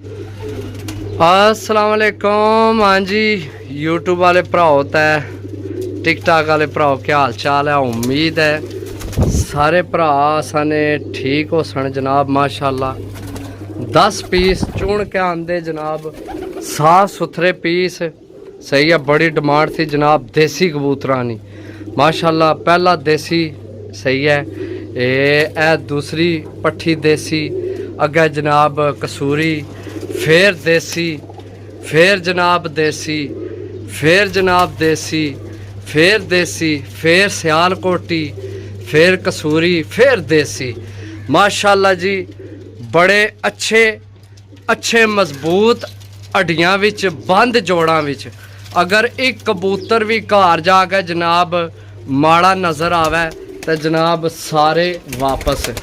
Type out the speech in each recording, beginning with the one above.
अस्सलाम वालेकुम। हाँ जी, यूट्यूब वाले भराओ ते टिकटॉक वाले भराओ, क्या हाल चाल है? उम्मीद है सारे भरा साने ठीक हो सन जनाब। माशाल्लाह 10 पीस चुन के आंदे जनाब, साफ सुथरे पीस। सही है, बड़ी डिमांड थी जनाब देसी कबूतरां दी। माशाल्लाह पहला देसी सही है, ए दूसरी पट्ठी देसी, अगे जनाब कसूरी, फिर देसी, फिर जनाब देसी, फिर जनाब देसी, फिर देसी, फिर सियालकोटी, फिर कसूरी, फिर देसी। माशाल्लाह जी बड़े अच्छे मजबूत हड्डियां विच बंद जोड़ां विच। अगर एक कबूतर भी घर जाके जनाब माड़ा नज़र आवे तो जनाब सारे वापस।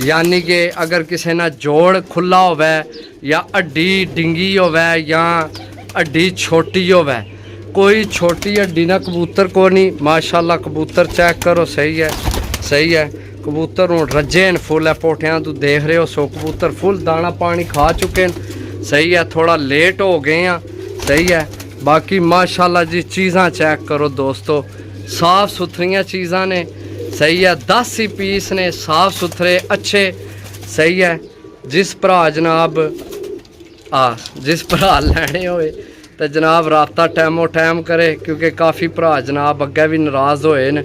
यानी कि अगर किसी ना जोड़ खुला होवे या हड्डी डिंगी होवे या हड्डी छोटी होवे, कोई छोटी हड्डी ना कबूतर को नहीं। माशाल्लाह कबूतर चेक करो, सही है कबूतर हूँ रजे न फुल है पोटियां तू देख रहे हो। सो कबूतर फुल दाना पानी खा चुके हैं। सही है, थोड़ा लेट हो गए हैं। सही है, बाकी माशाल्लाह जी चीज़ां चेक करो दोस्तों, साफ़ सुथरियाँ चीज़ां ने। सही है, 10 ही पीस ने साफ सुथरे अच्छे। सही है, जिस भरा जनाब जिस भरा लैने होए तो जनाब राबता टाइमो टाइम करे, क्योंकि काफ़ी भरा जनाब अग्गे भी नाराज़ होए न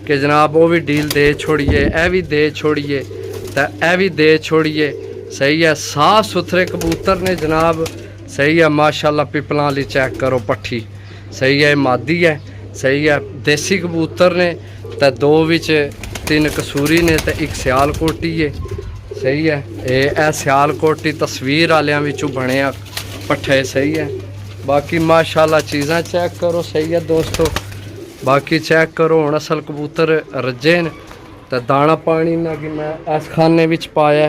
कि जनाब वो भी डील दे छोड़िए, ए भी दे छोड़िए, तो ए भी दे छोड़िए। सही है, साफ सुथरे कबूतर ने जनाब। सही है, माशाल्लाह पिपलां वाली चेक करो पट्ठी। सही है, मादी है। सही है, देसी कबूतर ने तो 2 विच 3 कसूरी ने तो 1 सियालकोटी है। सही है, ए सियालकोटी तस्वीर वालियां विचों बने पट्ठे। सही है, बाकी माशाल्लाह चीज़ां चेक करो। सही है दोस्तों, बाकी चेक करो हुण असल कबूतर रजे न तो दाना पानी ना कि मैं इस खाने विच पाया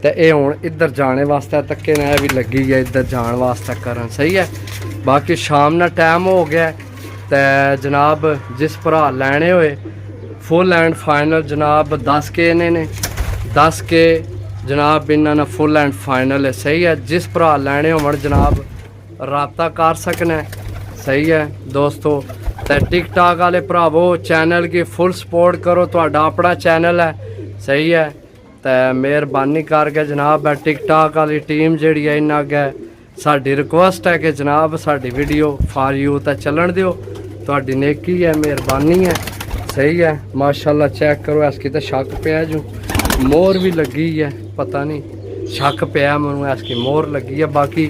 तो ये हुण इधर जाने वास्ते तक्के ने भी लगी है इधर जाने वास्ते करन। सही है, बाकी शाम ना टाइम हो गया तो जनाब जिस भरा लैने होए फुल एंड फाइनल जनाब 10 के ने 10 के जनाब इन्होंने फुल एंड फाइनल है। सही है, जिस भरा लैने होवन जनाब राबता कर सकना। सही है दोस्तों, तो टिकटॉक वाले भरावो चैनल की फुल सपोर्ट करो, तुहाडा अपना चैनल है। सही है, तो मेहरबानी करके जनाब टिकटॉक वाली टीम जिहड़ी है इन्ना अगे साडी रिक्वेस्ट है कि जनाब साडी वीडियो फॉर यू तो चलन दिओ, तुहाडी नेकी है, मेहरबानी है। सही है, माशाल्लाह चेक करो। इसकी तो शक पिया जो मोर भी लगी है, पता नहीं शक पिया मैं इसकी मोर लगी है। बाकी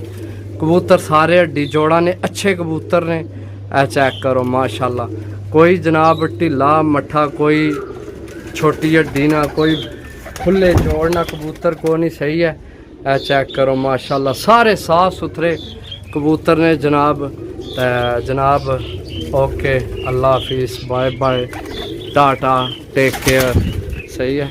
कबूतर सारे हड्डी जोड़ा ने, अच्छे कबूतर ने। चेक करो माशाल्लाह, कोई जनाब ढिला मट्ठा, कोई छोटी हड्डी ना, कोई खुले जोड़ ना कबूतर को नहीं। सही है, चेक करो माशाल्लाह सारे साफ सुथरे कबूतर ने जनाब। जनाब ओके, अल्लाह हाफिज़, bye bye, tata, take care. सही है।